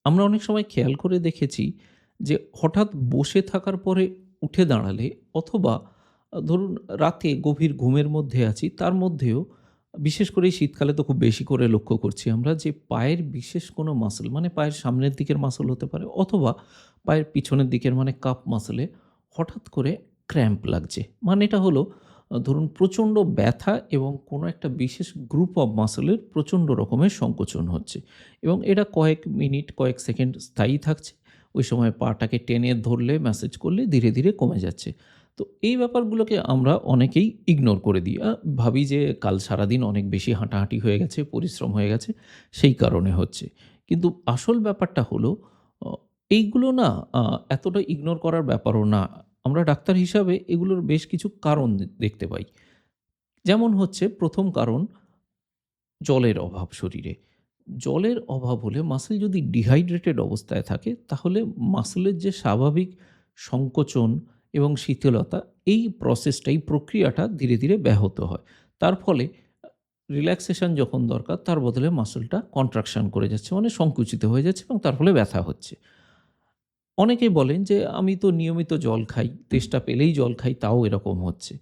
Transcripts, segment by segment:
আমরা অনেক সময় খেয়াল করে দেখেছি যে হঠাৎ বসে থাকার পরে উঠে দাঁড়ালে অথবা ধরুন রাতে গভীর ঘুমের মধ্যে আছি তার মধ্যেও বিশেষ করে এই শীতকালে তো খুব বেশি করে লক্ষ্য করছি আমরা যে পায়ের বিশেষ কোনো মাসল মানে পায়ের সামনের দিকের মাসল হতে পারে অথবা পায়ের পিছনের দিকের মানে কাপ মাসলে হঠাৎ করে ক্র্যাম্প লাগছে। মানে এটা হলো ধরুন প্রচণ্ড ব্যথা এবং কোনো একটা বিশেষ গ্রুপ অফ মাসলের প্রচণ্ড রকমের সংকোচন হচ্ছে। এবং এটা কয়েক মিনিট, কয়েক সেকেন্ড স্থায়ী থাকছে। ওই সময় পাটাকে টেনে ধরলে, ম্যাসাজ করলে ধীরে, ধীরে কমে যাচ্ছে। তো এই ব্যাপারগুলোকে আমরা অনেকেই ইগনোর করে দিই। ভাবি যে কাল সারাদিন অনেক বেশি হাঁটাহাঁটি হয়ে গেছে, পরিশ্রম হয়ে গেছে, সেই কারণে হচ্ছে। কিন্তু আসল ব্যাপারটা হলো অ এইগুলো না আ এতটা ইগনোর করার ব্যাপারও না। আমরা ডাক্তার হিসাবে এগুলোর বেশ কিছু কারণ দেখতে পাই। যেমন হচ্ছে ১ম কারণ জলের অভাব শরীরে। জলের অভাব হলে মাসল যদি ডিহাইড্রেটেড অবস্থায় থাকে তাহলে মাসলের যে স্বাভাবিক সংকোচন এবং শিথিলতা এই প্রসেসটা এই প্রক্রিয়াটা ধীরে, ধীরে ব্যাহত হয়। তার ফলে রিল্যাক্সেশন যখন দরকার তার বদলে মাসলটা কন্ট্রাকশন করে যাচ্ছে মানে সংকুচিত হয়ে যাচ্ছে এবং তার ফলে ব্যথা হচ্ছে। অনেকেই বলেন যে, "আমি তো নিয়মিত জল খাই, তেষ্টা পেলেই জল খাই, তাও এরকম হচ্ছে।"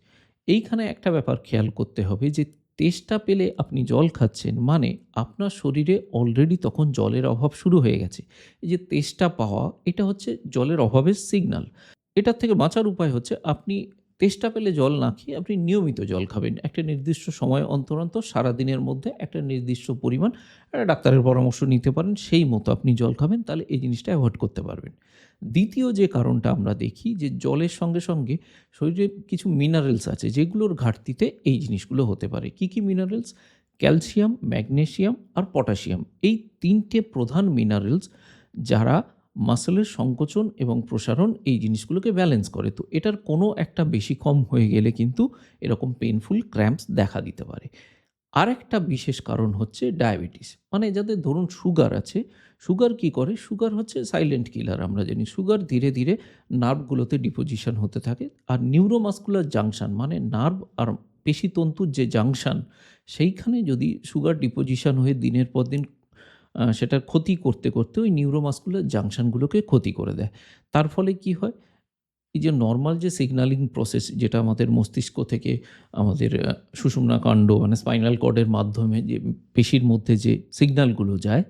এইখানে একটা ব্যাপার খেয়াল করতে হবে যে, তেষ্টা পেলে আপনি জল খাচ্ছেন মানে আপনার শরীরে অলরেডি তখন জলের অভাব শুরু হয়ে গেছে। এই যে তেষ্টা পাওয়া, এটা হচ্ছে জলের অভাবের সিগনাল। এটার থেকে বাঁচার উপায় হচ্ছে আপনি তেষ্টা পেলে জল না খেয়ে আপনি নিয়মিত জল খাবেন। একটা নির্দিষ্ট সময় অন্তর, অন্তর সারাদিনের মধ্যে একটা নির্দিষ্ট পরিমাণ ডাক্তারের পরামর্শ নিতে পারেন। সেই মতো আপনি জল খাবেন, তাহলে এই জিনিসটা এভয়েড করতে পারবেন। দ্বিতীয় যে কারণটা আমরা দেখি যে জলের সঙ্গে, সঙ্গে শরীরে কিছু মিনারেলস আছে যেগুলোর ঘাটতিতে এই জিনিসগুলো হতে পারে। কি, কি মিনারেলস? ক্যালসিয়াম, ম্যাগনেসিয়াম আর পটাশিয়াম। এই ৩ টে প্রধান মিনারেলস যারা মাসলের সংকোচন এবং প্রসারণ এই জিনিসগুলোকে ব্যালেন্স করে। তো এটার কোনো একটা বেশি কম হয়ে গেলে কিন্তু এরকম পেইনফুল ক্র্যাম্পস দেখা দিতে পারে। আরেকটা বিশেষ কারণ হচ্ছে ডায়াবেটিস। মানে যাদের ধরুন সুগার আছে, সুগার কি করে? সুগার হচ্ছে সাইলেন্ট কিলার আমরা জানি। সুগার ধীরে, ধীরে নার্ভগুলোতে ডিপোজিশন হতে থাকে। আর নিউরোমাসকুলার জাংশন মানে নার্ভ আর পেশিতন্তুর যে জাংশন, সেইখানে যদি সুগার ডিপোজিশন হয়ে দিনের পর দিন সেটার ক্ষতি করতে, করতে ওই নিউরোমাসকুলার জাংশনগুলোকে ক্ষতি করে দেয়। তার ফলে কি হয়? এই যে নরমাল যে সিগন্যালিং প্রসেস যেটা আমাদের মস্তিষ্ক থেকে আমাদের সুষুম্না কাণ্ড মানে স্পাইনাল কর্ডের মাধ্যমে যে পেশির মধ্যে যে সিগন্যালগুলো যায়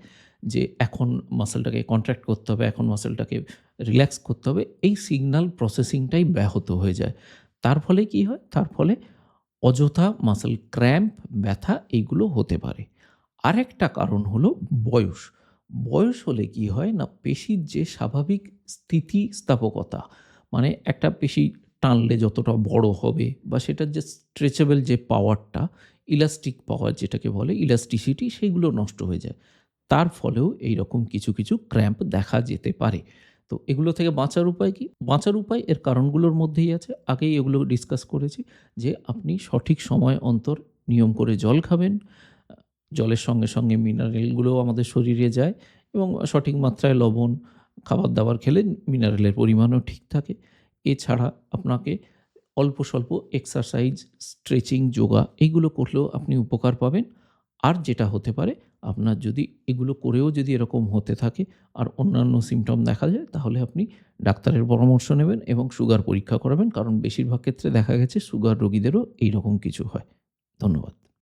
যে এখন মাসলটাকে কন্ট্রাক্ট করতে হবে, এখন মাসলটাকে রিল্যাক্স করতে হবে, এই সিগন্যাল প্রসেসিংটাই ব্যাহত হয়ে যায়। তার ফলে কি হয়? তার ফলে অযথা মাসল ক্র্যাম্প, ব্যথা এইগুলো হতে পারে। আরেকটা কারণ হলো বয়স। বয়স হলে কি হয় না পেশির যে স্বাভাবিক স্থিতিস্থাপকতা মানে একটা পেশি টানলে যতটা বড় হবে বা সেটার যে স্ট্রেচেবল যে পাওয়ারটা, ইলাস্টিক পাওয়ার যেটাকে বলে ইলাস্টিসিটি সেইগুলো নষ্ট হয়ে যায়। তার ফলেও এইরকম কিছু, কিছু ক্র্যাম্প দেখা যেতে পারে। তো এগুলো থেকে বাঁচার উপায় কি? বাঁচার উপায় এর কারণগুলোর মধ্যেই আছে। আগেই এগুলো ডিসকাস করেছি যে আপনি সঠিক সময় অন্তর নিয়ম করে জল খাবেন। আ জলের সঙ্গে, সঙ্গে মিনারেলগুলোও আমাদের শরীরে যায় এবং সঠিক মাত্রায় লবণ, খাবার-দাবার খেলে মিনারেলের পরিমাণও ঠিক থাকে। এছাড়া আপনাকে অল্প-স্বল্প এক্সারসাইজ, স্ট্রেচিং, যোগা এইগুলো করলেও আপনি উপকার পাবেন। আর যেটা হতে পারে আপনার যদি এগুলো করেও যদি এরকম হতে থাকে আর অন্যান্য সিম্পটম দেখা যায় তাহলে আপনি ডাক্তারের পরামর্শ নেবেন এবং সুগার পরীক্ষা করাবেন। কারণ বেশিরভাগ ক্ষেত্রে দেখা গেছে সুগার রোগীদেরও এইরকম কিছু হয়। ধন্যবাদ।